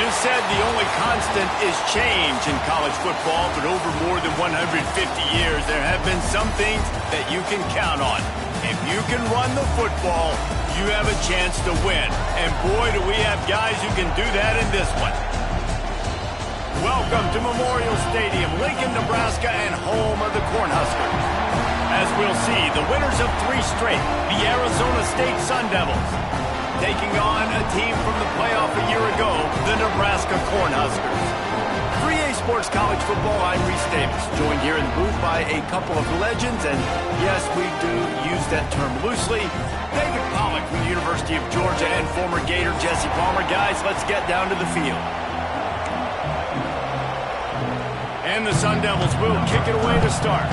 It is said the only constant is change in college football, but over more than 150 years, there have been some things that you can count on. If you can run the football, you have a chance to win. And boy, do we have guys who can do that in this one. Welcome to Memorial Stadium, Lincoln, Nebraska, and home of the Cornhuskers. As we'll see, the winners of 3 straight, the Arizona State Sun Devils, taking on a team from the playoff a year ago, the Nebraska Cornhuskers. 3A Sports College Football, I'm Reese Davis, joined here in the booth by a couple of legends, and yes, we do use that term loosely. David Pollack from the University of Georgia and former Gator Jesse Palmer. Guys, let's get down to the field. And the Sun Devils will kick it away to start.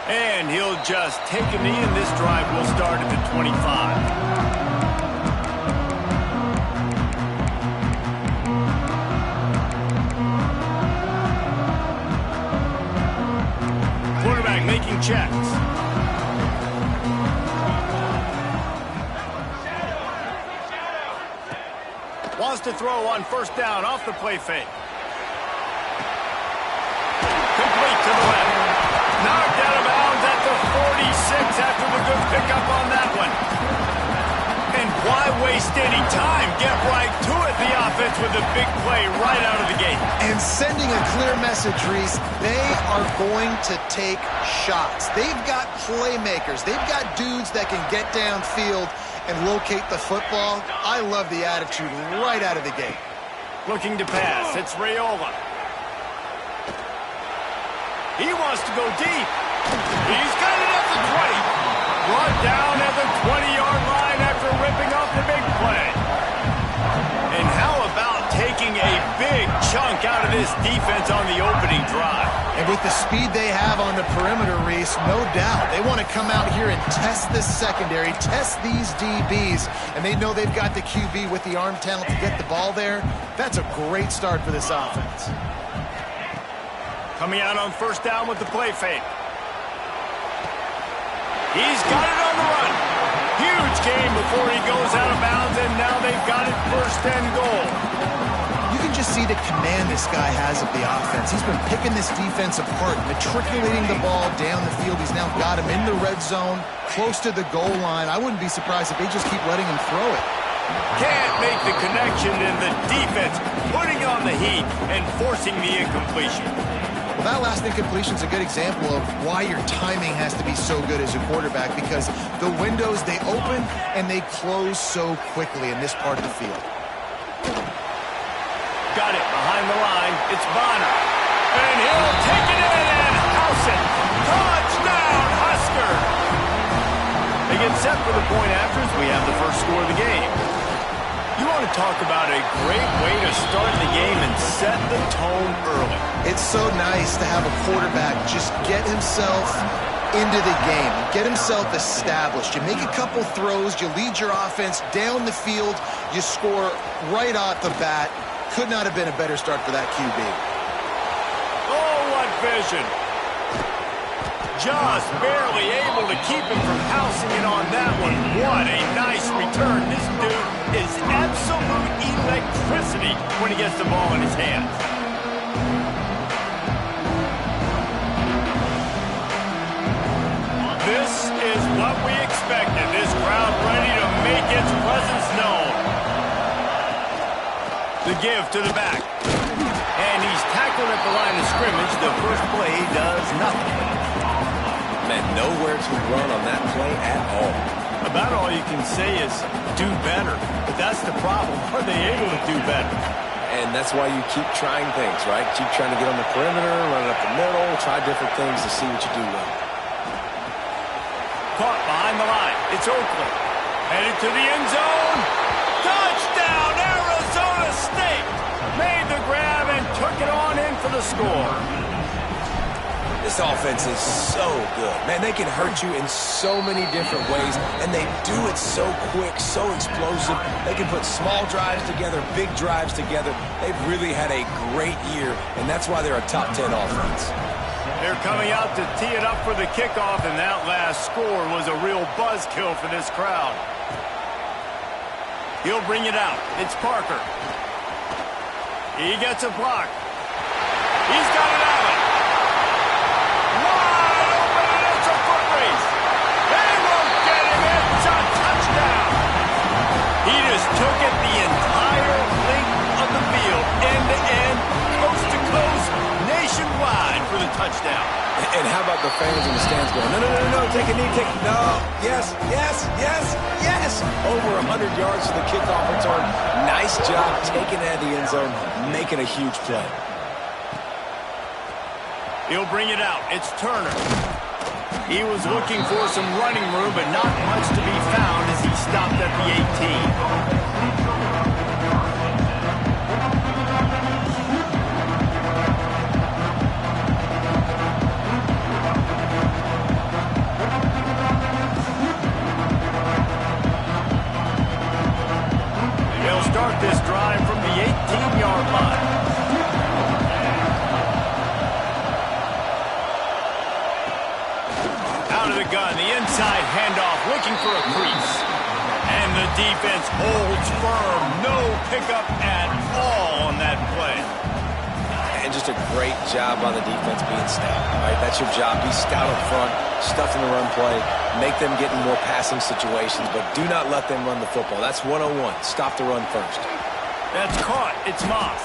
And he'll just take a knee, and this drive will start at the 25. Quarterback making checks. Wants to throw on first down off the play fake. Complete to the left. Knocked out of bounds at the 46 after the good pickup on that one. And why waste any time? Get right to it, the offense, with a big play right out of the gate. And sending a clear message, Reese, they are going to take shots. They've got playmakers. They've got dudes that can get downfield and locate the football. I love the attitude right out of the gate. Looking to pass. It's Raiola. He wants to go deep. He's got it at the 20. Brought down at the 20-yard line after ripping off the big play. And how about taking a big chunk out of this defense on the opening drive? And with the speed they have on the perimeter, Reese, no doubt, they want to come out here and test this secondary, test these DBs, and they know they've got the QB with the arm talent to get the ball there. That's a great start for this offense. Coming out on first down with the play fake. He's got it on the run. Huge gain before he goes out of bounds, and now they've got it first and goal. You can just see the command this guy has of the offense. He's been picking this defense apart, matriculating the ball down the field. He's now got him in the red zone, close to the goal line. I wouldn't be surprised if they just keep letting him throw it. Can't make the connection, and the defense putting on the heat and forcing the incompletion. Well, that last incompletion is a good example of why your timing has to be so good as a quarterback, because the windows, they open and they close so quickly in this part of the field. Got it behind the line. It's Bonner. And he'll take it in and house it. Touchdown, Husker! They get set for the point after as we have the first score of the game. You want to talk about a great way to start the game and set the tone early. It's so nice to have a quarterback just get himself into the game, get himself established. You make a couple throws, you lead your offense down the field, you score right off the bat. Could not have been a better start for that QB. Oh, what vision. Just barely able to keep him from housing it on that one. What a nice return. This dude is absolute electricity when he gets the ball in his hands. This is what we expected. This crowd ready to make its presence known. The give to the back. And he's tackled at the line of scrimmage. The first play does nothing. Man, nowhere to run on that play at all. About all you can say is do better. But that's the problem. Are they able to do better? And that's why you keep trying things, right? Keep trying to get on the perimeter, run it up the middle, try different things to see what you do well. Caught behind the line. It's Oakland. Headed to the end zone. Touchdown, Arizona State! Made the grab and took it on in for the score. This offense is so good. Man, they can hurt you in so many different ways, and they do it so quick, so explosive. They can put small drives together, big drives together. They've really had a great year, and that's why they're a top 10 offense. They're coming out to tee it up for the kickoff, and that last score was a real buzzkill for this crowd. He'll bring it out. It's Parker. He gets a block. He's got it out. Wide open, and it's a foot race. They won't get him. It's a touchdown. He just took it the entire length of the field, end to end, coast to coast, nationwide for the touchdown. And how about the fans in the stands going, no, no, no, no, take a knee, no, yes, yes, yes, yes. Over 100 yards to the kickoff return. Nice job taking it out of the end zone, making a huge play. He'll bring it out. It's Turner. He was looking for some running room, but not much to be found as he stopped at the 18. Start this drive from the 18-yard line. Out of the gun, the inside handoff, looking for a crease. And the defense holds firm. No pickup at all on that play. And just a great job on the defense being stout. Right? That's your job. Be stout up front, stuff in the run play, make them get in more passing situations, but do not let them run the football. That's 101. Stop the run first. That's caught. It's Moss.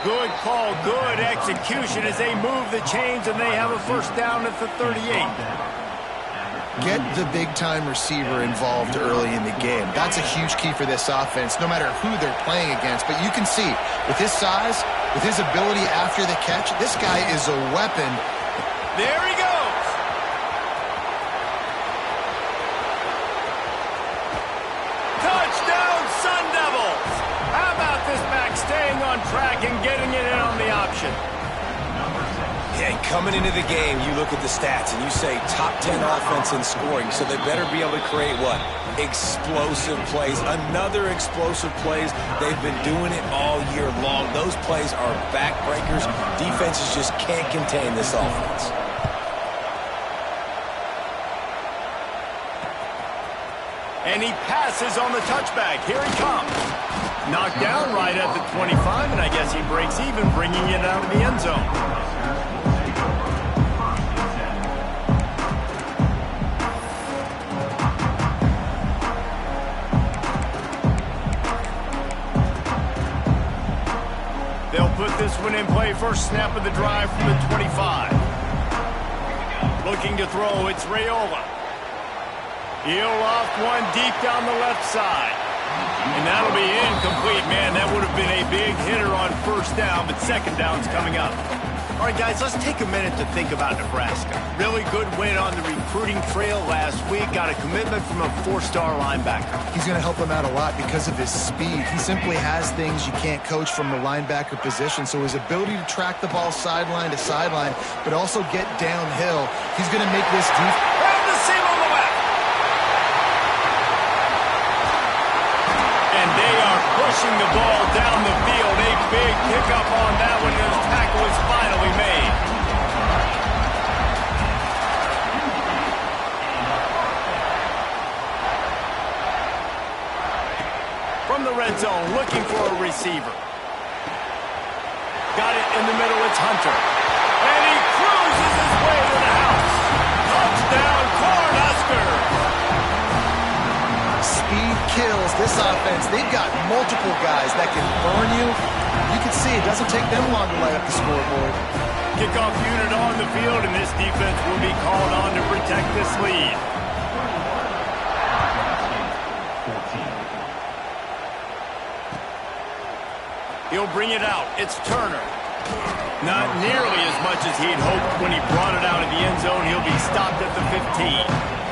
Good call, good execution as they move the chains, and they have a first down at the 38. Get the big-time receiver involved early in the game. That's a huge key for this offense, no matter who they're playing against. But you can see, with his size, with his ability after the catch, this guy is a weapon. There he goes. Touchdown, Sun Devils. How about this back staying on track and getting it in on the option? Yeah, coming into the game, you look at the stats and you say top 10 offense in scoring, so they better be able to create what? Explosive plays. Another explosive plays. They've been doing it all year long. Those plays are backbreakers. Defenses just can't contain this offense. And he passes on the touchback. Here he comes. Knocked down right at the 25, and I guess he breaks even, bringing it out of the end zone. They'll put this one in play. First snap of the drive from the 25. Looking to throw, it's Raiola. He'll loft one deep down the left side. And that'll be incomplete, man. That would have been a big hitter on first down, but second down's coming up. All right, guys, let's take a minute to think about Nebraska. Really good win on the recruiting trail last week. Got a commitment from a 4-star linebacker. He's going to help him out a lot because of his speed. He simply has things you can't coach from the linebacker position. So his ability to track the ball sideline to sideline, but also get downhill, he's going to make this defense. Grab the seam on the left. And they are pushing the ball down the field. A big pickup on that one, and the tackle is finally made. From the red zone, looking for a receiver. Got it in the middle, it's Hunter. And he cruises his way to the house. Touchdown, Cornhuskers. Speed kills this offense. They've got multiple guys that can burn you. You can see it doesn't take them long to light up the scoreboard. Kickoff unit on the field, and this defense will be called on to protect this lead. He'll bring it out. It's Turner. Not nearly as much as he'd hoped when he brought it out of the end zone. He'll be stopped at the 15.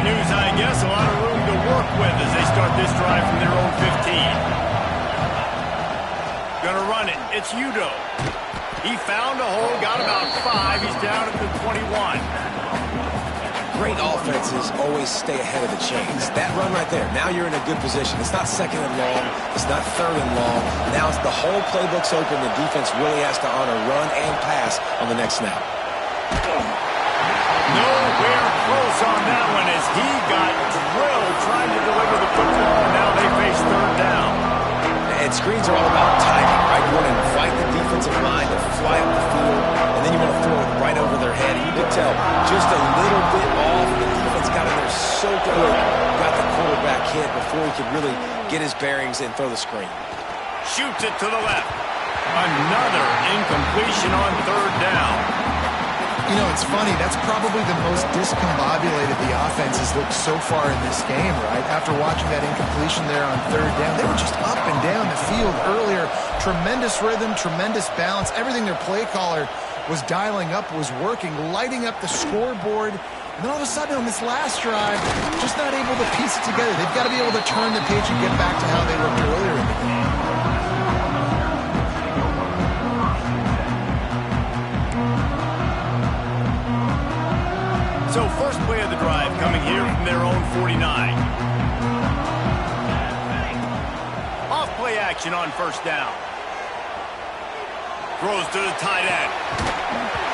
News, I guess, a lot of room to work with as they start this drive from their own 15. Gonna run it. It's Udo. He found a hole, got about 5. He's down at the 21. Great offenses always stay ahead of the chains. That run right there, now you're in a good position. It's not second and long. It's not third and long. Now it's the whole playbook's open. The defense really has to honor run and pass on the next snap. Nowhere close on that one as he got drilled trying to deliver the football. Now they face third down. And screens are all about timing, right? You want to invite the defensive line to fly up the field, and then you want to throw it right over their head. And you can tell just a little bit off. The defense got in there so quick, got the quarterback hit before he could really get his bearings and throw the screen. Shoots it to the left. Another incompletion on third down. You know, it's funny. That's probably the most discombobulated the offense has looked so far in this game, right? After watching that incompletion there on third down, they were just up and down the field earlier. Tremendous rhythm, tremendous balance. Everything their play caller was dialing up was working, lighting up the scoreboard. And then all of a sudden on this last drive, just not able to piece it together. They've got to be able to turn the page and get back to how they looked earlier in the game. So first play of the drive coming here from their own 49. Off play action on first down. Throws to the tight end.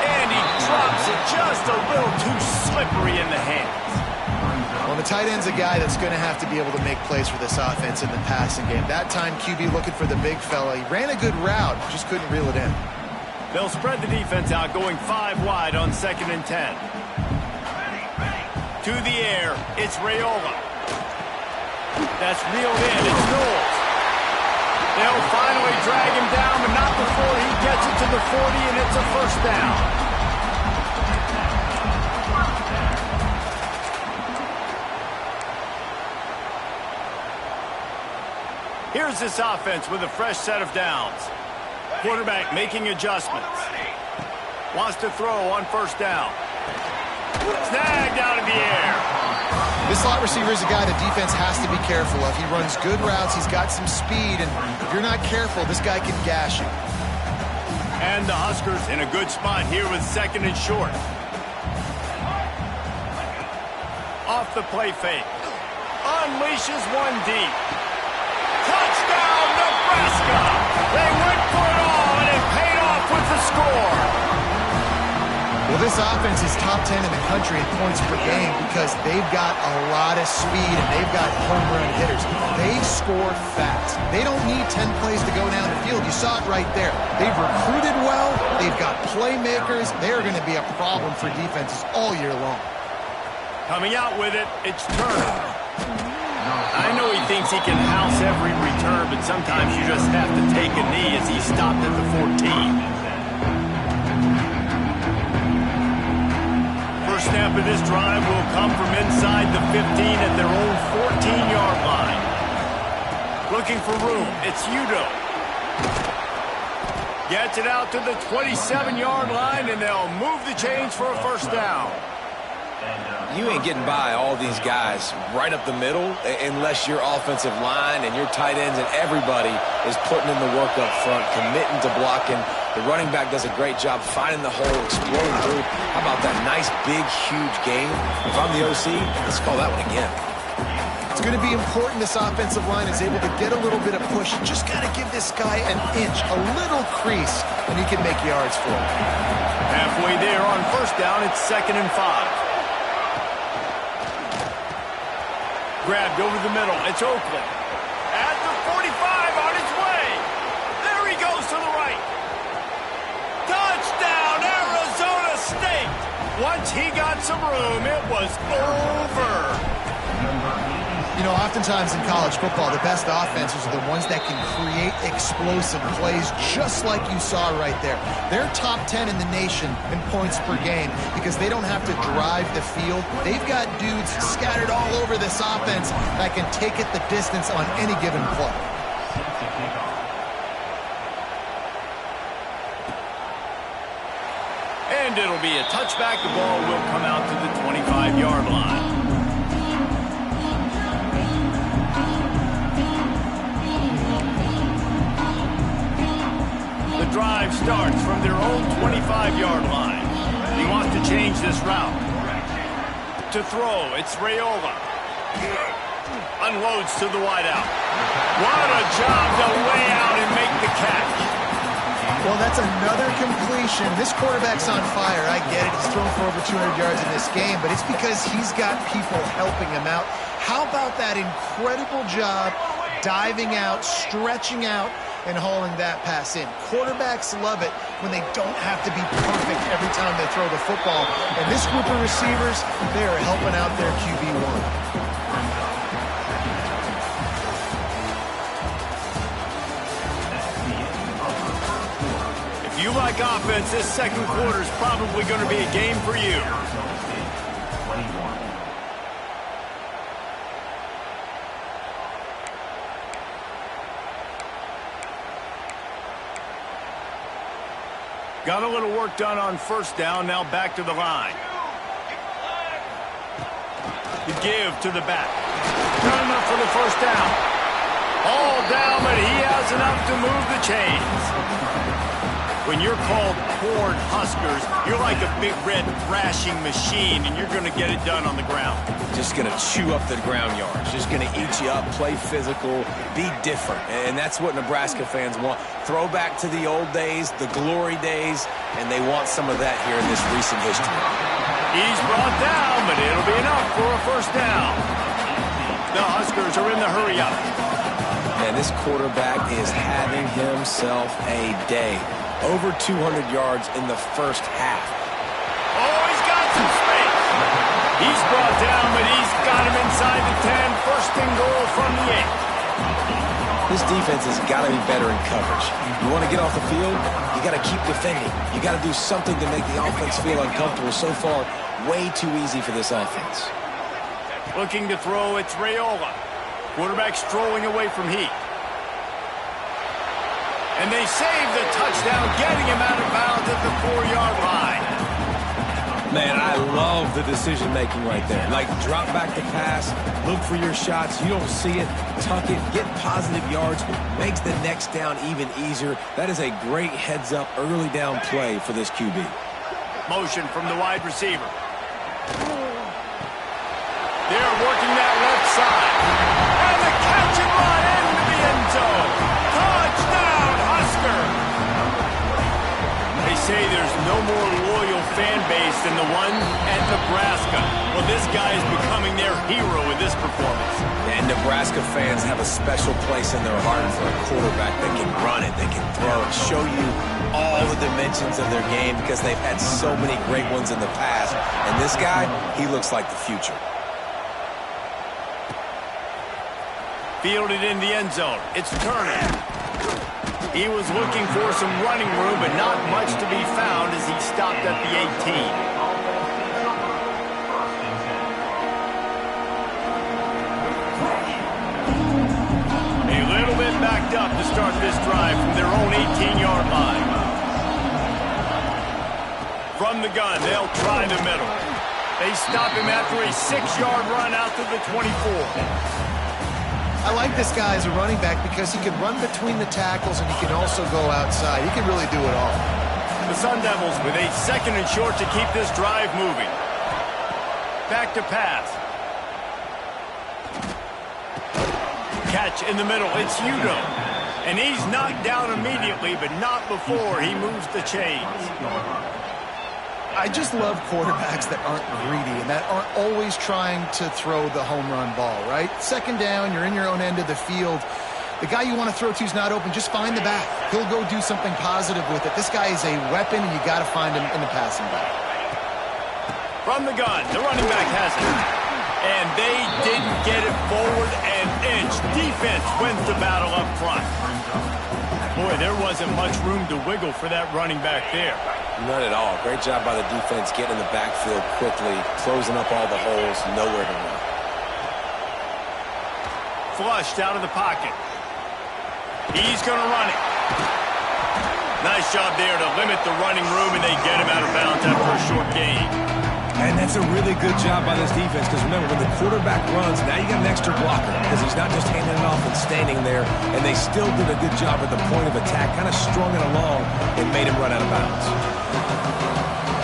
And he drops it just a little too slippery in the hands. Well, the tight end's a guy that's going to have to be able to make plays for this offense in the passing game. That time, QB looking for the big fella. He ran a good route, just couldn't reel it in. They'll spread the defense out, going 5 wide on 2nd and 10. To the air, it's Raiola. That's reeled in, it's Knowles. They'll finally drag him down, but not before he gets it to the 40, and it's a first down. Here's this offense with a fresh set of downs. Quarterback making adjustments. Wants to throw on first down. Snagged out of the air. This slot receiver is a guy the defense has to be careful of. He runs good routes. He's got some speed, and if you're not careful, this guy can gash you. And the Huskers in a good spot here with 2nd and short. Off the play fake. Unleashes one deep. Touchdown, Nebraska! They went for it all, and it paid off with the score. Well, this offense is top 10 in the country in points per game because they've got a lot of speed and they've got home run hitters. They score fast. They don't need 10 plays to go down the field. You saw it right there. They've recruited well. They've got playmakers. They're going to be a problem for defenses all year long. Coming out with it, it's Turner. I know he thinks he can house every return, but sometimes you just have to take a knee as he stopped at the 14. Snap of this drive will come from inside the 15 at their own 14-yard line. Looking for room, it's Udo. Gets it out to the 27-yard line, and they'll move the chains for a first down. You ain't getting by all these guys right up the middle unless your offensive line and your tight ends and everybody is putting in the work up front, committing to blocking. The running back does a great job finding the hole, exploring through. How about that nice, big, huge game? If I'm the OC, let's call that one again. It's going to be important this offensive line is able to get a little bit of push. You just got to give this guy an inch, a little crease, and he can make yards for it. Halfway there on first down, it's 2nd and 5. Grabbed over the middle. It's Oakland. At the 45 on his way. There he goes to the right. Touchdown, Arizona State. Once he got some room, it was over. You know, oftentimes in college football, the best offenses are the ones that can create explosive plays just like you saw right there. They're top 10 in the nation in points per game because they don't have to drive the field. They've got dudes scattered all over this offense that can take it the distance on any given play. And it'll be a touchback. The ball will come out to the 25-yard line. The drive starts from their own 25-yard line. He wants to change this route. to throw. It's Raiola. Unloads to the wideout. What a job to lay out and make the catch. Well, that's another completion. This quarterback's on fire. I get it. He's thrown for over 200 yards in this game, but it's because he's got people helping him out. How about that incredible job diving out, stretching out, and hauling that pass in? Quarterbacks love it when they don't have to be perfect every time they throw the football. And this group of receivers, they are helping out their QB1. If you like offense, this second quarter is probably going to be a game for you. Got a little work done on first down, now back to the line. The give to the back. Good enough for the first down. All down, but he has enough to move the chains. When you're called Corn Huskers, you're like a big red thrashing machine, and you're going to get it done on the ground. Just going to chew up the ground yards. Just going to eat you up, play physical, be different. And that's what Nebraska fans want. Throwback to the old days, the glory days, and they want some of that here in this recent history. He's brought down, but it'll be enough for a first down. The Huskers are in the hurry-up. And this quarterback is having himself a day. Over 200 yards in the first half. Oh, he's got some space. He's brought down, but he's got him inside the 10. First and goal from the 8. This defense has got to be better in coverage. You want to get off the field, you got to keep defending. You got to do something to make the offense feel uncomfortable. So far, way too easy for this offense. Looking to throw, it's Raiola. Quarterback strolling away from heat. And they save the touchdown, getting him out of bounds at the 4-yard line. Man, I love the decision-making right there. Like, drop back the pass, look for your shots. You don't see it, tuck it, get positive yards, makes the next down even easier. That is a great heads-up early down play for this QB. Motion from the wide receiver. They're working that left side. And the catch and run into the end zone. Touchdown, Husker! They say there's no more loyal fan base than the one at Nebraska. Well, this guy is becoming their hero with this performance. And Nebraska fans have a special place in their heart for a quarterback that can run it, that can throw it, show you all the dimensions of their game because they've had so many great ones in the past. And this guy, he looks like the future. Fielded in the end zone. It's Turner. He was looking for some running room, but not much to be found as he stopped at the 18. A little bit backed up to start this drive from their own 18-yard line. From the gun, they'll try the middle. They stop him after a 6-yard run out to the 24. I like this guy as a running back because he can run between the tackles and he can also go outside. He can really do it all. The Sun Devils with a second and short to keep this drive moving. Back to pass. Catch in the middle. It's Udo. And he's knocked down immediately, but not before he moves the chains. I just love quarterbacks that aren't greedy and that aren't always trying to throw the home run ball, right? Second down, you're in your own end of the field. The guy you want to throw to is not open. Just find the back. He'll go do something positive with it. This guy is a weapon, and you got to find him in the passing game. From the gun, the running back has it. And they didn't get it forward an inch. Defense wins the battle up front. Boy, there wasn't much room to wiggle for that running back there. Not at all. Great job by the defense getting in the backfield quickly, closing up all the holes, nowhere to run. Flushed out of the pocket. He's going to run it. Nice job there to limit the running room, and they get him out of bounds after a short gain. And that's a really good job by this defense because, remember, when the quarterback runs, now you got an extra blocker because he's not just handing it off and standing there, and they still did a good job at the point of attack, kind of strung it along and made him run out of bounds.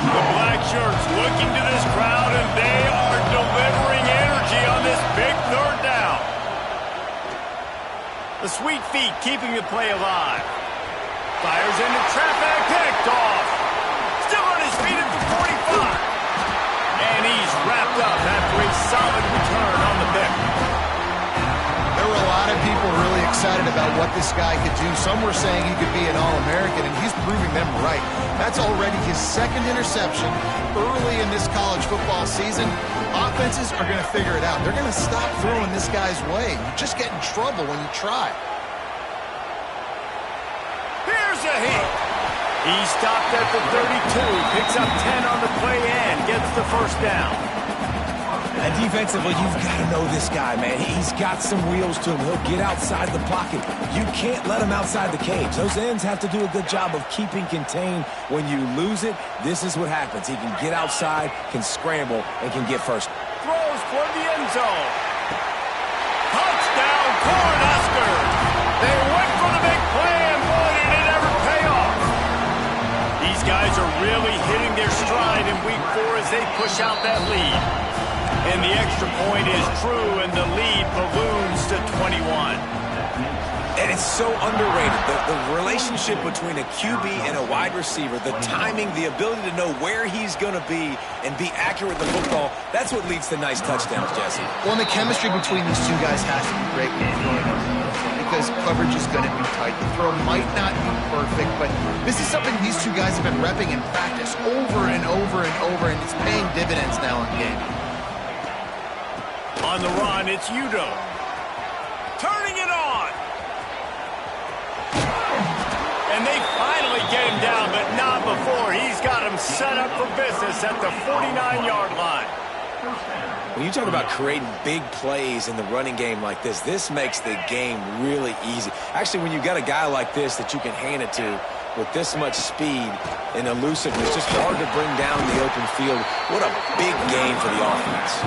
The black shirts looking to this crowd, and they are The sweet feet keeping the play alive. Fires into traffic, picked off. Still on his feet at the 45. And he's wrapped up after a solid return on the pick. There were a lot of people really excited about what this guy could do. Some were saying he could be an All-American, and he's proving them right. That's already his second interception early in this college football season. Offenses are going to figure it out. They're going to stop throwing this guy's way. You just get in trouble when you try. Here's a hit. He stopped at the 32, picks up 10 on the play and gets the first down. And defensively, you've got to know this guy, man. He's got some wheels to him. He'll get outside the pocket. You can't let him outside the cage. Those ends have to do a good job of keeping contained. When you lose it, this is what happens. He can get outside, can scramble, and can get first. Throws for the end zone. Touchdown, Cornhuskers. They went for the big play, and boy, did it ever pay off. These guys are really hitting their stride in week 4 as they push out that lead. And the extra point is true, and the lead balloons to 21. And it's so underrated. The relationship between a QB and a wide receiver, the timing, the ability to know where he's going to be and be accurate with the football, that's what leads to nice touchdowns, Jesse. Well, and the chemistry between these two guys has to be great when you're throwing on because coverage is going to be tight. The throw might not be perfect, but this is something these two guys have been repping in practice over and over and over, and it's paying dividends now in game. On the run, it's Udo. Turning it on. And they finally get him down, but not before. He's got him set up for business at the 49-yard line. When you talk about creating big plays in the running game like this makes the game really easy. Actually, when you got a guy like this that you can hand it to with this much speed and elusiveness, just hard to bring down the open field. What a big game for the offense.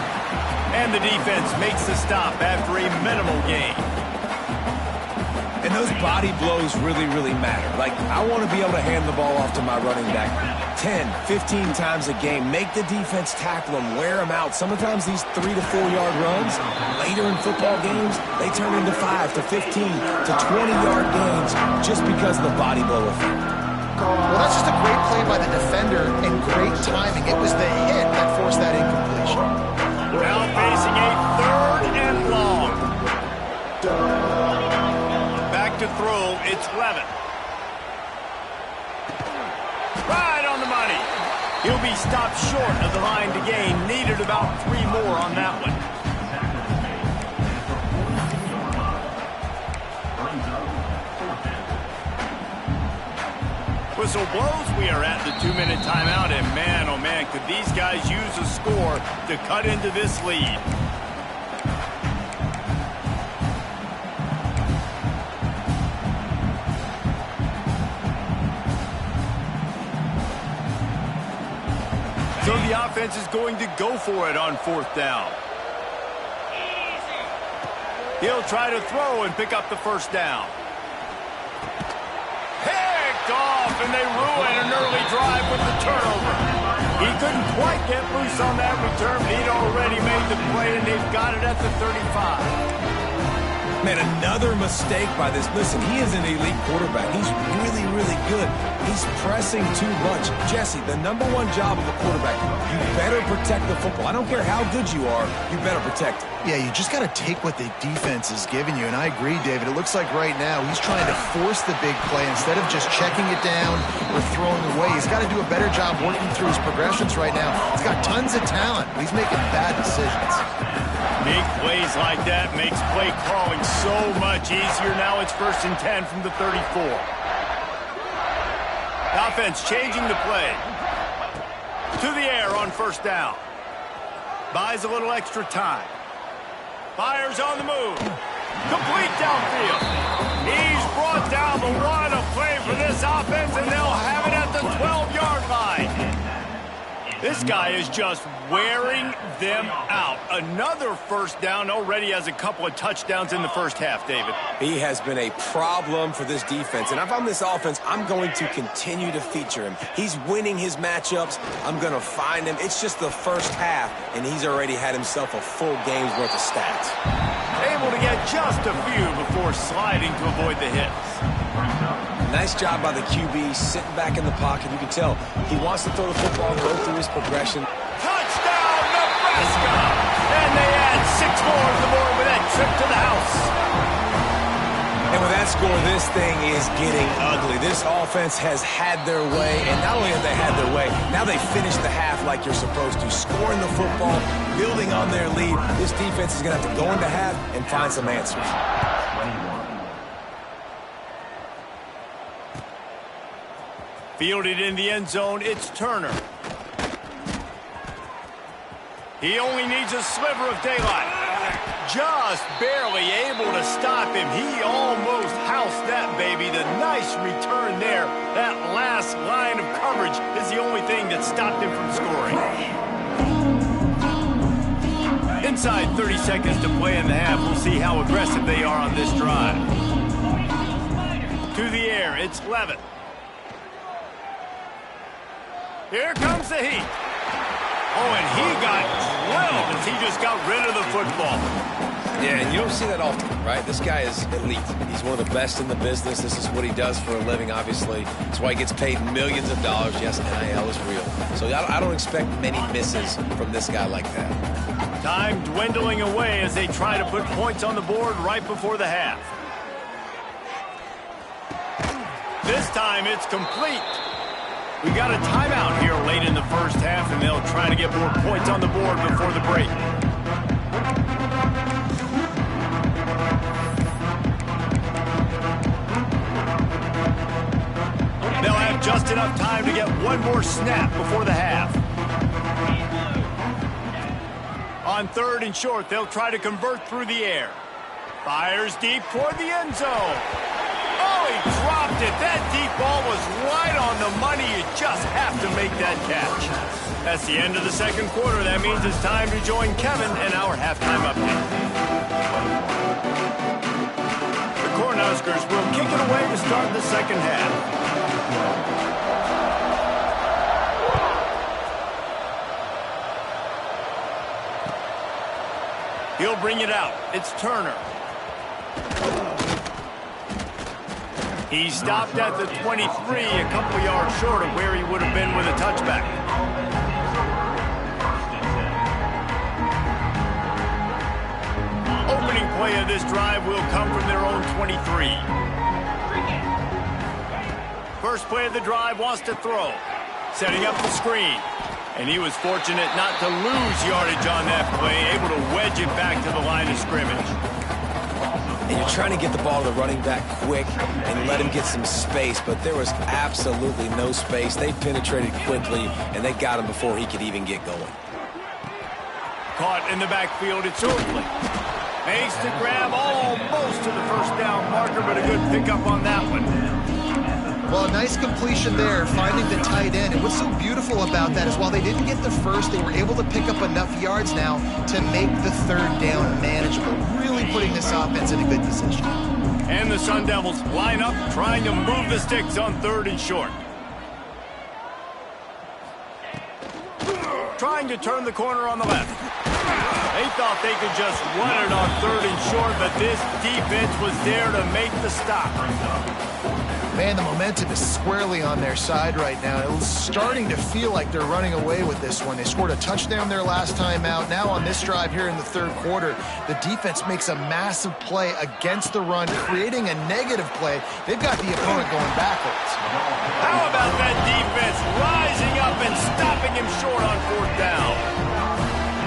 And the defense makes the stop after a minimal gain. And those body blows really, really matter. Like, I want to be able to hand the ball off to my running back 10, 15 times a game. Make the defense tackle them, wear them out. Sometimes these 3 to 4 yard runs, later in football games, they turn into 5 to 15 to 20-yard gains just because of the body blow effect. Well, that's just a great play by the defender and great timing. It was the hit that forced that incompletion. Now facing a 3rd and long. Back to throw, it's Levin. Right on the money. He'll be stopped short of the line to gain. Needed about 3 more on that one. Whistle blows. We are at the 2-minute timeout, and man, oh man, could these guys use a score to cut into this lead. So the offense is going to go for it on 4th down. He'll try to throw and pick up the first down. Off, and they ruin an early drive with the turnover. He couldn't quite get loose on that return, but he'd already made the play, and they've got it at the 35. Man, another mistake by this. Listen, he is an elite quarterback. He's really, really good. He's pressing too much. Jesse, the #1 job of a quarterback, you better protect the football. I don't care how good you are, you better protect it. Yeah, you just got to take what the defense is giving you, and I agree, David. It looks like right now he's trying to force the big play instead of just checking it down or throwing away. He's got to do a better job working through his progressions right now. He's got tons of talent, but he's making bad decisions. Big plays like that makes play calling so much easier. Now it's 1st and 10 from the 34. Offense changing the play. To the air on 1st down. Buys a little extra time. Fires on the move. Complete downfield. He's brought down, but what a play for this offense, and they'll have it at the 12-yard line. This guy is just wearing them out. Another first down, already has a couple of touchdowns in the first half, David. He has been a problem for this defense, and if I'm this offense, I'm going to continue to feature him. He's winning his matchups. I'm going to find him. It's just the first half, and he's already had himself a full game's worth of stats. Able to get just a few before sliding to avoid the hits. Nice job by the QB, sitting back in the pocket. You can tell he wants to throw the football, go through his progression. Touchdown, Nebraska! And they add 6 more to the board with that trip to the house. And with that score, this thing is getting ugly. This offense has had their way, and not only have they had their way, now they finished the half like you're supposed to, scoring the football, building on their lead. This defense is going to have to go into half and find some answers. Fielded in the end zone, it's Turner. He only needs a sliver of daylight. Just barely able to stop him. He almost housed that baby. The nice return there. That last line of coverage is the only thing that stopped him from scoring. Inside 30 seconds to play in the half. We'll see how aggressive they are on this drive. To the air, it's Levitt. Here comes the heat. Oh, and he got drilled as he just got rid of the football. Yeah, and you don't see that often, right? This guy is elite. He's one of the best in the business. This is what he does for a living, obviously. That's why he gets paid millions of dollars. Yes, NIL is real. So I don't expect many misses from this guy like that. Time dwindling away as they try to put points on the board right before the half. This time it's complete. We got a timeout here late in the first half, and they'll try to get more points on the board before the break. They'll have just enough time to get one more snap before the half. On 3rd and short, they'll try to convert through the air. Fires deep toward the end zone. Oh, he dropped it. That deep ball was right on the money. You just have to make that catch. That's the end of the second quarter. That means it's time to join Kevin in our halftime update. The Cornhuskers will kick it away to start the second half. He'll bring it out. It's Turner. He stopped at the 23, a couple yards short of where he would have been with a touchback. Opening play of this drive will come from their own 23. First play of the drive wants to throw. Setting up the screen. And he was fortunate not to lose yardage on that play, able to wedge it back to the line of scrimmage. And you're trying to get the ball to the running back quick and let him get some space, but there was absolutely no space. They penetrated quickly, and they got him before he could even get going. Caught in the backfield, it's Oakley. Makes the grab almost to the first down marker, but a good pickup on that one. Well, a nice completion there, finding the tight end. And what's so beautiful about that is while they didn't get the first, they were able to pick up enough yards now to make the 3rd down manageable, really putting this offense in a good position. And the Sun Devils line up, trying to move the sticks on 3rd and short. Trying to turn the corner on the left. They thought they could just run it on 3rd and short, but this defense was there to make the stop. Man, the momentum is squarely on their side right now. It's starting to feel like they're running away with this one. They scored a touchdown their last time out. Now on this drive here in the 3rd quarter, the defense makes a massive play against the run, creating a negative play. They've got the opponent going backwards. How about that defense rising up and stopping him short on 4th down?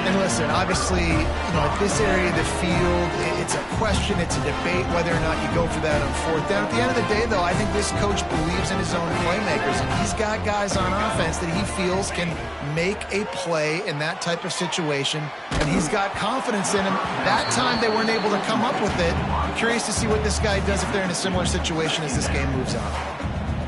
And listen, obviously, at this area of the field, it's a question, it's a debate whether or not you go for that on 4th down. At the end of the day, though, I think this coach believes in his own playmakers, and he's got guys on offense that he feels can make a play in that type of situation, and he's got confidence in him. That time they weren't able to come up with it. I'm curious to see what this guy does if they're in a similar situation as this game moves on.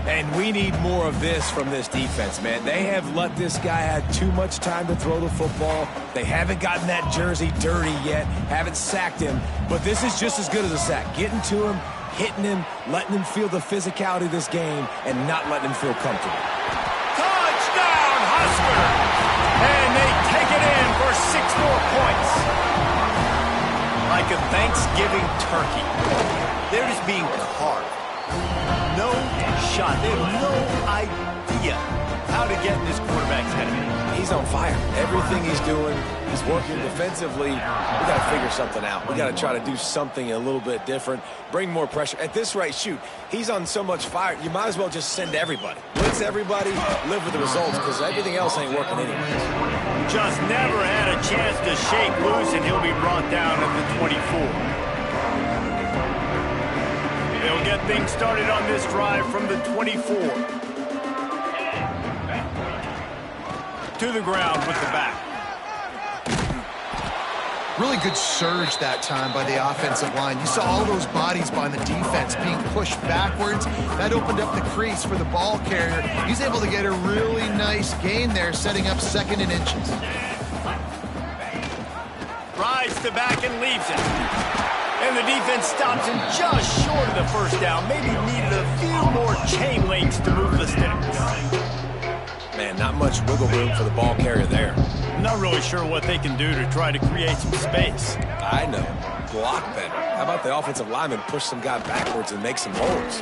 And we need more of this from this defense, man. They have let this guy have too much time to throw the football. They haven't gotten that jersey dirty yet, haven't sacked him. But this is just as good as a sack. Getting to him, hitting him, letting him feel the physicality of this game, and not letting him feel comfortable. Touchdown, Husker! And they take it in for 6 more points. Like a Thanksgiving turkey. They're just being carved. No shot. They have no idea how to get in this quarterback's head. He's on fire. Everything he's doing, he's working defensively. We got to figure something out. We got to try to do something a little bit different, bring more pressure. At this rate, shoot, he's on so much fire, you might as well just send everybody. Blitz everybody, live with the results, because everything else ain't working anyways. Just never had a chance to shake loose, and he'll be brought down at the 24. They'll get things started on this drive from the 24. To the ground with the back. Really good surge that time by the offensive line. You saw all those bodies by the defense being pushed backwards. That opened up the crease for the ball carrier. He's able to get a really nice gain there, setting up 2nd and inches. Rides to back and leaves it. And the defense stops him just short of the first down. Maybe needed a few more chain links to move the sticks. Man, not much wiggle room for the ball carrier there. Not really sure what they can do to try to create some space. I know. Block better. How about the offensive lineman push some guy backwards and make some holes?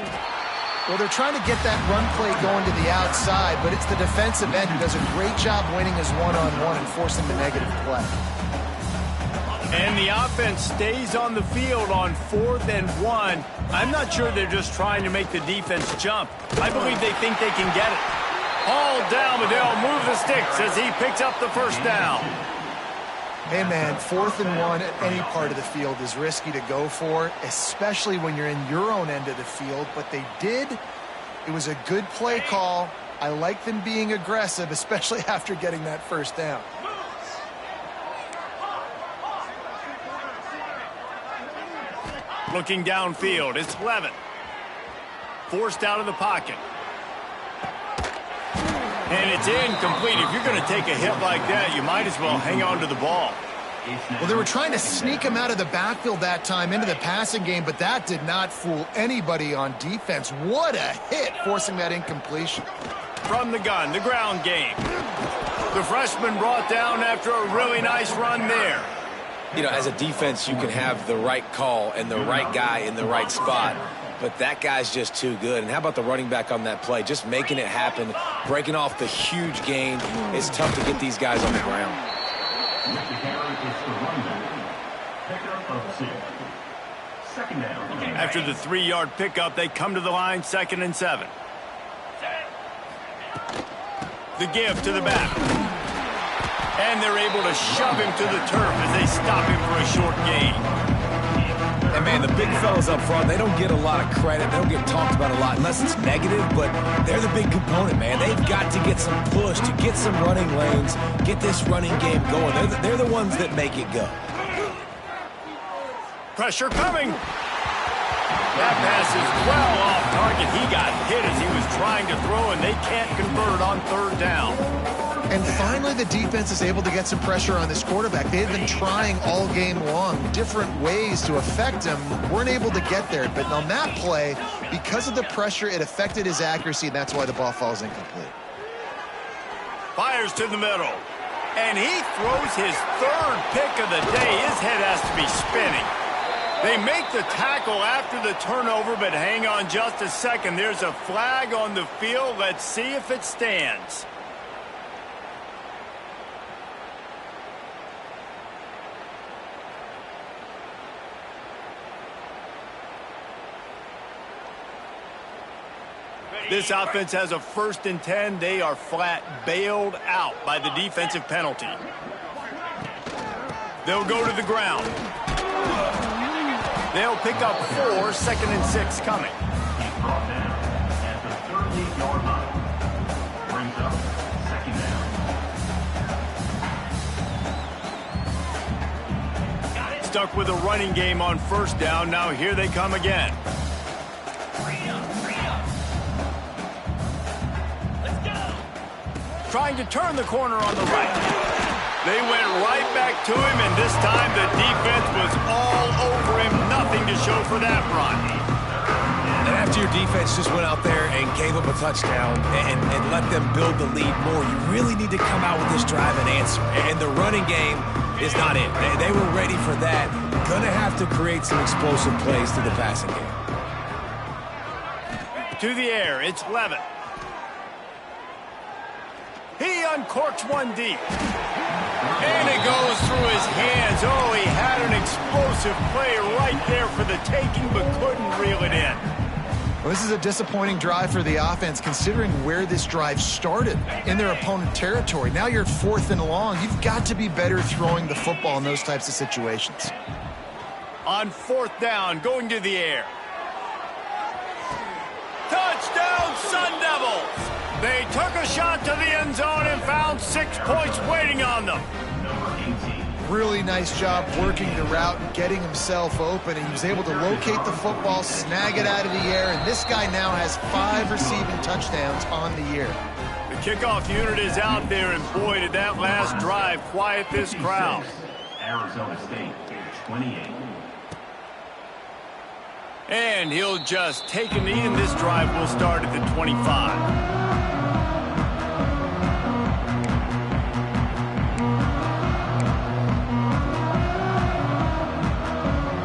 Well, they're trying to get that run play going to the outside, but it's the defensive end who does a great job winning his one-on-one and forcing the negative play. And the offense stays on the field on 4th and 1. I'm not sure they're just trying to make the defense jump. I believe they think they can get it. All down, but they'll move the sticks as he picks up the first down. Hey, man, 4th and 1 at any part of the field is risky to go for, especially when you're in your own end of the field. But they did. It was a good play call. I like them being aggressive, especially after getting that first down. Looking downfield, it's Levin. Forced out of the pocket. And it's incomplete. If you're going to take a hit like that, you might as well hang on to the ball. Well, they were trying to sneak him out of the backfield that time into the passing game, but that did not fool anybody on defense. What a hit, forcing that incompletion. From the gun, the ground game. The freshman brought down after a really nice run there. You know, as a defense, you can have the right call and the right guy in the right spot, but that guy's just too good. And how about the running back on that play? Just making it happen, breaking off the huge gain. It's tough to get these guys on the ground. After the 3-yard pickup, they come to the line, 2nd and 7. The give to the back. And they're able to shove him to the turf as they stop him for a short gain. And, man, the big fellas up front, they don't get a lot of credit. They don't get talked about a lot unless it's negative, but they're the big component, man. They've got to get some push, to get some running lanes, get this running game going. They're the ones that make it go. Pressure coming. That pass is well off target. He got hit as he was trying to throw, and they can't convert on 3rd down. And finally, the defense is able to get some pressure on this quarterback. They had been trying all game long, different ways to affect him, weren't able to get there. But on that play, because of the pressure, it affected his accuracy, and that's why the ball falls incomplete. Fires to the middle. And he throws his 3rd pick of the day. His head has to be spinning. They make the tackle after the turnover, but hang on just a second. There's a flag on the field. Let's see if it stands. This offense has a 1st and 10. They are flat bailed out by the defensive penalty. They'll go to the ground. They'll pick up 4, 2nd and 6 coming. Stuck with a running game on 1st down. Now here they come again. trying to turn the corner on the right. They went right back to him, and this time the defense was all over him. Nothing to show for that run. And after your defense just went out there and gave up a touchdown and let them build the lead more, you really need to come out with this drive and answer. And the running game is not it. They were ready for that. Gonna have to create some explosive plays through the passing game. To the air, it's Levin. He uncorks one deep. And it goes through his hands. Oh, he had an explosive play right there for the taking, but couldn't reel it in. Well, this is a disappointing drive for the offense, considering where this drive started, in their opponent territory. Now you're at 4th and long. You've got to be better throwing the football in those types of situations. On 4th down, going to the air. Touchdown, Sun Devils! They took a shot to the end zone and found 6 points waiting on them. Really nice job working the route and getting himself open, and he was able to locate the football, snag it out of the air, and this guy now has 5 receiving touchdowns on the year. The kickoff unit is out there, and boy, did that last drive quiet this crowd. Arizona State, 28. And he'll just take a knee, and this drive will start at the 25.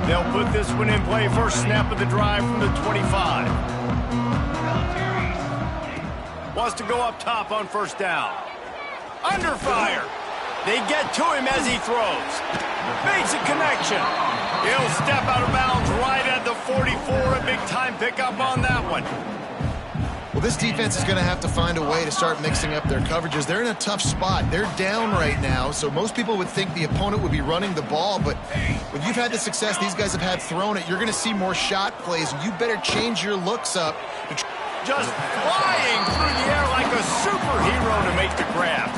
They'll put this one in play. First snap of the drive from the 25. Wants to go up top on 1st down. Under fire. They get to him as he throws. Makes a connection. He'll step out of bounds right at the 44. A big-time pickup on that one. Well, this defense is going to have to find a way to start mixing up their coverages. They're in a tough spot. They're down right now, so most people would think the opponent would be running the ball, but when you've had the success these guys have had throwing it, you're going to see more shot plays, and you better change your looks up. Just flying through the air like a superhero to make the grab.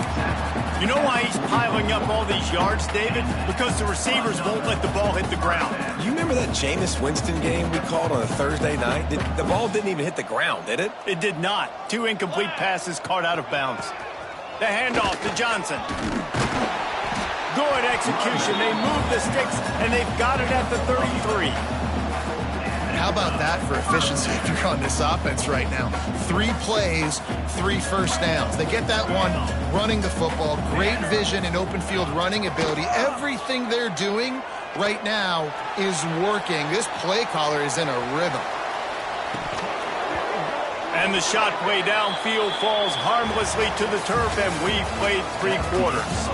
You know why he's piling up all these yards, David? Because the receivers won't let the ball hit the ground. You remember that Jameis Winston game we called on a Thursday night? The ball didn't even hit the ground, did it? It did not. 2 incomplete passes caught out of bounds. The handoff to Johnson. Good execution. They move the sticks, and they've got it at the 33. How about that for efficiency if you're on this offense right now? 3 plays, 3 first downs. They get that one running the football. Great vision and open field running ability. Everything they're doing right now is working. This play caller is in a rhythm. And the shot play downfield falls harmlessly to the turf, and we've played 3 quarters.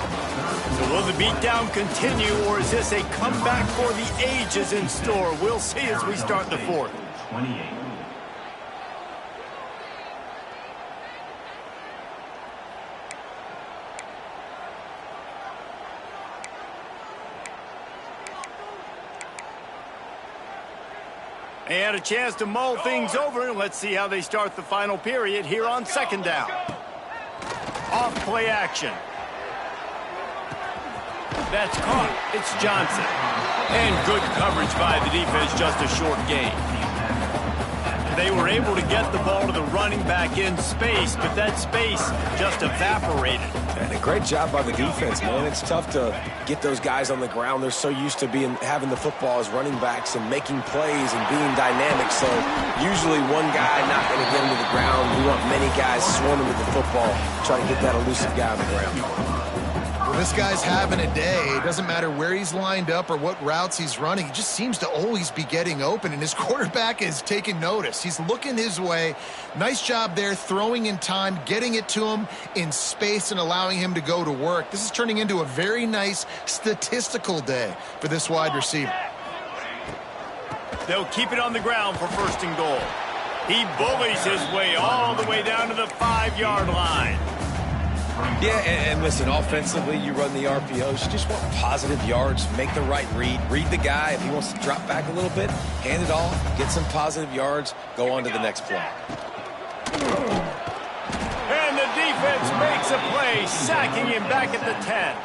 So will the beatdown continue, or is this a comeback for the ages in store? We'll see as we start the 4th. 28. And a chance to mull things over. Let's see how they start the final period here on 2nd down. Off play action. That's caught. It's Johnson. And good coverage by the defense, just a short gain. They were able to get the ball to the running back in space, but that space just evaporated. And a great job by the defense, man. It's tough to get those guys on the ground. They're so used to having the football as running backs and making plays and being dynamic. So usually one guy not going to get him to the ground. We want many guys swarming with the football, trying to get that elusive guy on the ground. Well, this guy's having a day. It doesn't matter where he's lined up or what routes he's running. He just seems to always be getting open, and his quarterback is taking notice. He's looking his way. Nice job there, throwing in time, getting it to him in space and allowing him to go to work. This is turning into a very nice statistical day for this wide receiver. They'll keep it on the ground for 1st and goal. He bullies his way all the way down to the 5-yard line. Yeah, and listen, offensively, you run the RPOs. You just want positive yards, make the right read the guy. If he wants to drop back a little bit, hand it off, get some positive yards, go on to the next play. And the defense makes a play, sacking him back at the 10.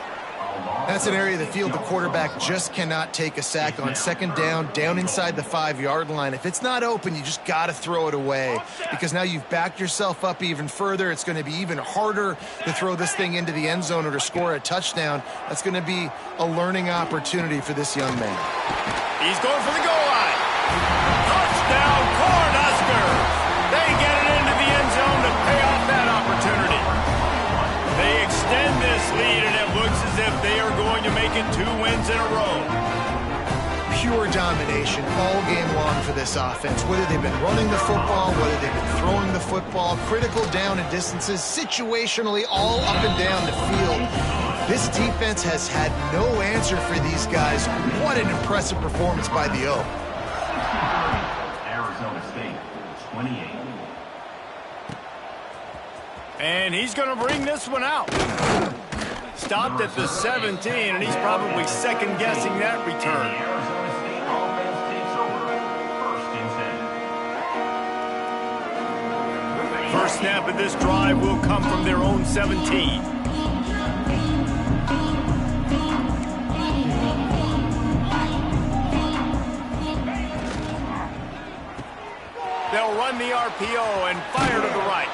That's an area of the field the quarterback just cannot take a sack on. Second down, down inside the 5-yard line. If it's not open, you just got to throw it away because now you've backed yourself up even further. It's going to be even harder to throw this thing into the end zone or to score a touchdown. That's going to be a learning opportunity for this young man. He's going for the goal line. Touchdown, Cornhuskers! They get it into the end zone to pay off that opportunity. They extend this lead, and it looks as if they are going to make it 2 wins in a row. Pure domination all game long for this offense. Whether they've been running the football, whether they've been throwing the football, critical down and distances, situationally all up and down the field. This defense has had no answer for these guys. What an impressive performance by the O. Arizona State, 28. And he's going to bring this one out. Stopped at the 17, and he's probably second-guessing that return. Arizona State offense takes over. First and 10. First snap of this drive will come from their own 17. They'll run the RPO and fire to the right.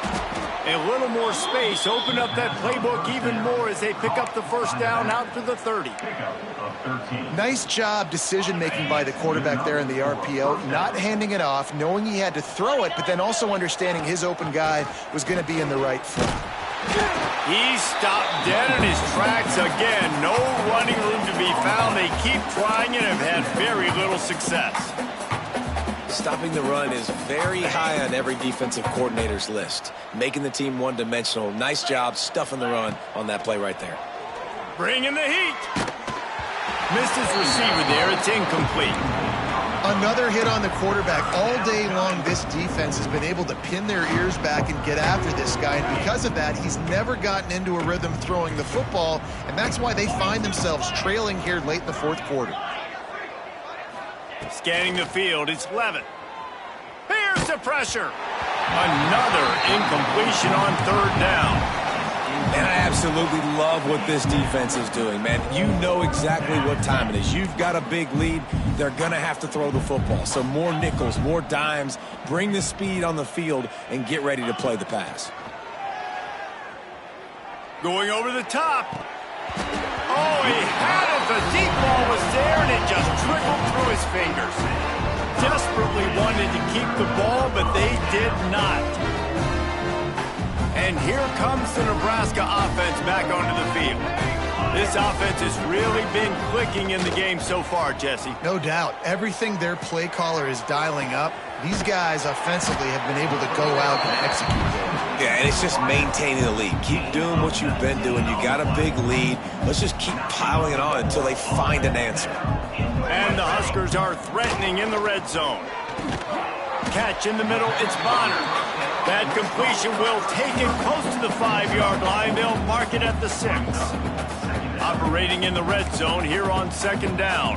A little more space, open up that playbook even more as they pick up the first down out to the 30. Nice job decision-making by the quarterback there in the RPO, not handing it off, knowing he had to throw it, but then also understanding his open guy was going to be in the right foot. He stopped dead in his tracks again. No running room to be found. They keep trying and have had very little success. Stopping the run is very high on every defensive coordinator's list. Making the team one-dimensional. Nice job stuffing the run on that play right there. Bringing the heat. Missed his receiver there. It's incomplete. Another hit on the quarterback. All day long, this defense has been able to pin their ears back and get after this guy. And because of that, he's never gotten into a rhythm throwing the football. And that's why they find themselves trailing here late in the fourth quarter. Scanning the field, it's Levin. Here's the pressure. Another incompletion on third down. And I absolutely love what this defense is doing, man. You know exactly what time it is. You've got a big lead. They're going to have to throw the football. So more nickels, more dimes. Bring the speed on the field and get ready to play the pass. Going over the top. Oh, he had it. The deep ball was there, and it just trickled through his fingers. Desperately wanted to keep the ball, but they did not. And here comes the Nebraska offense back onto the field. This offense has really been clicking in the game so far, Jesse. No doubt. Everything their play caller is dialing up, these guys offensively have been able to go out and execute there. Yeah, and it's just maintaining the lead. Keep doing what you've been doing. You got a big lead. Let's just keep piling it on until they find an answer. And the Huskers are threatening in the red zone. Catch in the middle, it's Bonner. That completion will take it close to the 5-yard line. They'll mark it at the 6. Operating in the red zone here on second down.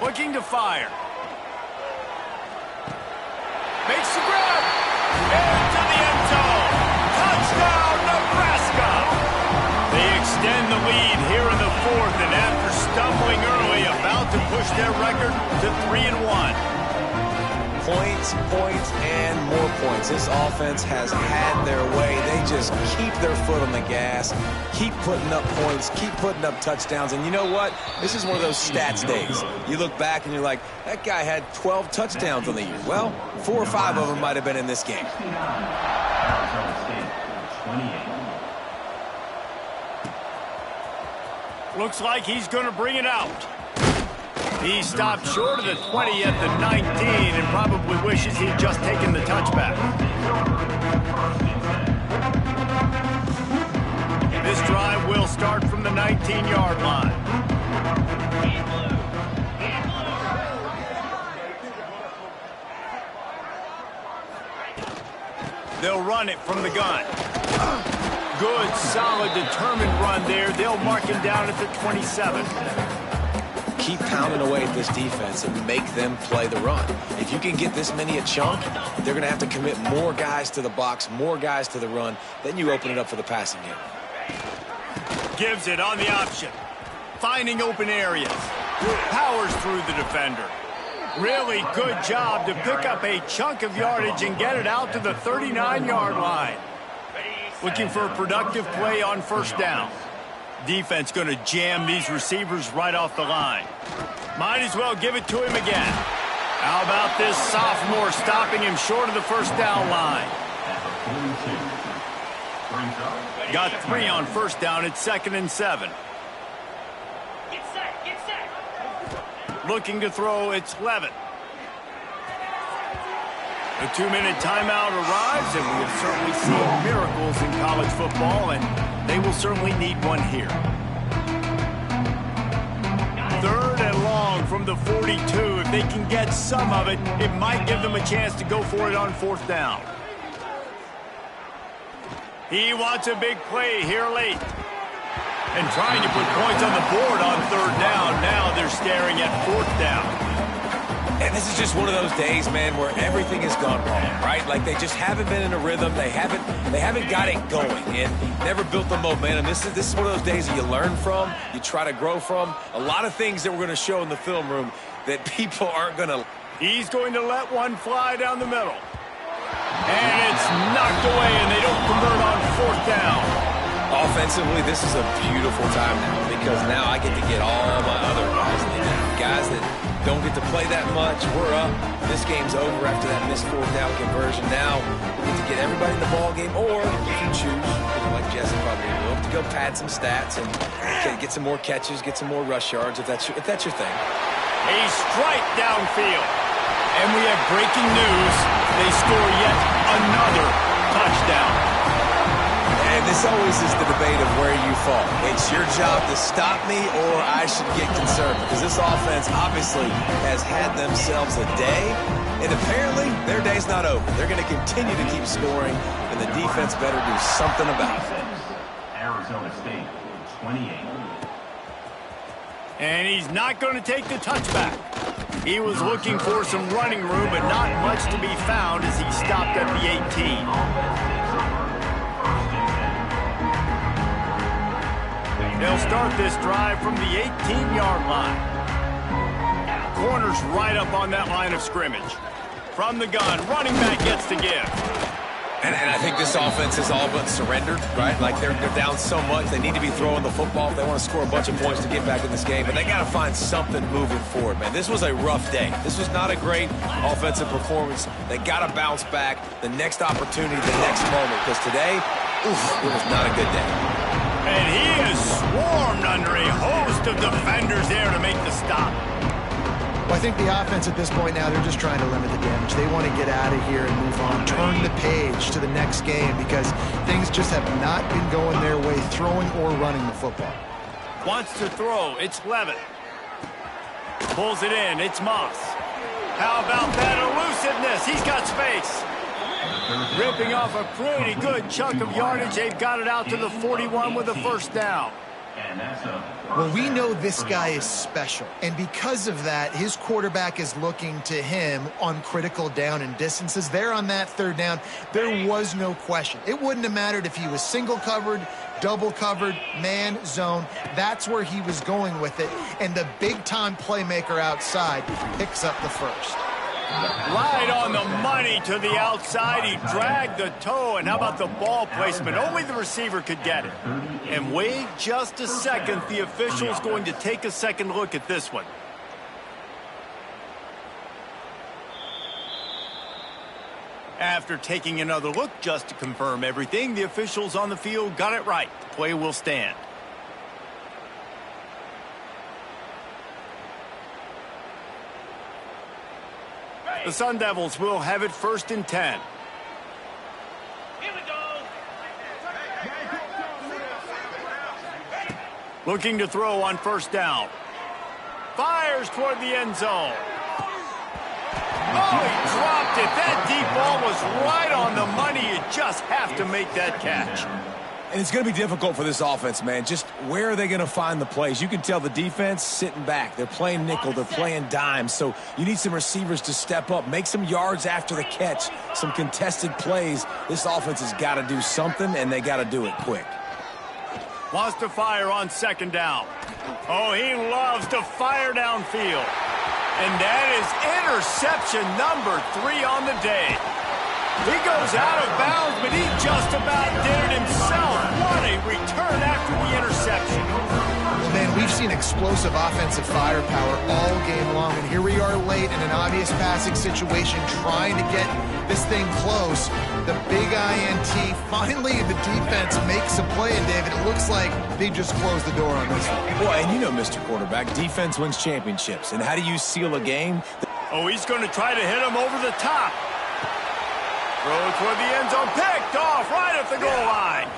Looking to fire. Makes the grab. Into the end zone. Touchdown, Nebraska. They extend the lead here in the fourth, and after stumbling early, about to push their record to 3-1. Points, points, and more points. This offense has had their way. They just keep their foot on the gas, keep putting up points, keep putting up touchdowns. And you know what? This is one of those stats days. You look back and you're like, that guy had 12 touchdowns on the year. Well, 4 or 5 of them might have been in this game. Arizona State, 28. Looks like he's going to bring it out. He stopped short of the 20 at the 19 and probably wishes he'd just taken the touchback. This drive will start from the 19-yard line. They'll run it from the gun. Good, solid, determined run there. They'll mark him down at the 27. keep pounding away at this defense and make them play the run. If you can get this many a chunk, they're going to have to commit more guys to the box, more guys to the run. Then you open it up for the passing game. Gives it on the option. Finding open areas. Powers through the defender. Really good job to pick up a chunk of yardage and get it out to the 39-yard line. Looking for a productive play on first down. Defense going to jam these receivers right off the line. Might as well give it to him again. How about this sophomore stopping him short of the first down line? Got 3 on first down. It's 2nd and 7. Looking to throw, it's Levitt. The 2-minute timeout arrives, and we have certainly seen miracles in college football, and they will certainly need one here. 3rd and long from the 42. If they can get some of it, it might give them a chance to go for it on 4th down. He wants a big play here late. And trying to put points on the board on 3rd down. Now they're staring at 4th down. And this is just one of those days, man, where everything has gone wrong, right? Like they just haven't been in a rhythm. They haven't got it going and never built the momentum. This is one of those days that you learn from, you try to grow from. A lot of things that we're going to show in the film room that people aren't going to. He's going to let one fly down the middle. And it's knocked away, and they don't convert on 4th down. Offensively, this is a beautiful time now because now I get to get all my other guys in there. Guys that don't get to play that much. We're up. This game's over after that missed 4th down conversion. Now we get to get everybody in the ball game, or if you choose, like Jesse probably will, to go pad some stats and get some more catches, get some more rush yards if that's your thing. A strike downfield. And we have breaking news. They score yet another touchdown. And this always is the debate of where you fall. It's your job to stop me or I should get concerned because this offense obviously has had themselves a day, and apparently their day's not over. They're going to continue to keep scoring, and the defense better do something about it. Arizona State, 28. And he's not going to take the touchback. He was looking for some running room, but not much to be found as he stopped at the 18. They'll start this drive from the 18-yard line. Corner's right up on that line of scrimmage. From the gun, running back gets to give. And I think this offense is all but surrendered, right? Like they're down so much, they need to be throwing the football if they want to score a bunch of points to get back in this game. But they got to find something moving forward, man. This was a rough day. This was not a great offensive performance. They got to bounce back the next opportunity, the next moment, because today, it was not a good day. And he is swarmed under a host of defenders there to make the stop. Well, I think the offense at this point now, they're just trying to limit the damage. They want to get out of here and move on, turn the page to the next game because things just have not been going their way, throwing or running the football. Wants to throw. It's Levitt. Pulls it in. It's Moss. How about that elusiveness? He's got space. Ripping off a pretty good chunk of yardage. They've got it out to the 41 with a first down. Well, we know this guy is special, and because of that, his quarterback is looking to him on critical down and distances. There on that 3rd down, there was no question. It wouldn't have mattered if he was single covered, double covered, man, zone. That's where he was going with it, and the big-time playmaker outside picks up the first. Right on the money to the outside. He dragged the toe. And how about the ball placement? Only the receiver could get it. And wait just a second. The official's going to take a second look at this one. After taking another look just to confirm everything, the officials on the field got it right. The play will stand. The Sun Devils will have it 1st and 10. Here we go. Looking to throw on first down. Fires toward the end zone. Oh, he dropped it. That deep ball was right on the money. You just have to make that catch. And it's going to be difficult for this offense, man. Just where are they going to find the plays? You can tell the defense sitting back. They're playing nickel. They're playing dime. So you need some receivers to step up, make some yards after the catch, some contested plays. This offense has got to do something, and they got to do it quick. Wants to fire on second down. Oh, he loves to fire downfield. And that is interception number 3 on the day. He goes out of bounds, but he just about did it himself. What a return after the interception. Well, man, we've seen explosive offensive firepower all game long, and here we are late in an obvious passing situation trying to get this thing close. The big INT, finally the defense makes a play, and David, it looks like they just closed the door on this one. Well, and you know, Mr. Quarterback, defense wins championships. And how do you seal a game? Oh, he's going to try to hit him over the top. Throw toward the end zone, picked off right at the goal line.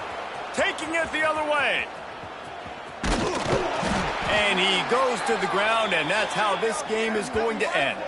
Taking it the other way. And he goes to the ground, and that's how this game is going to end.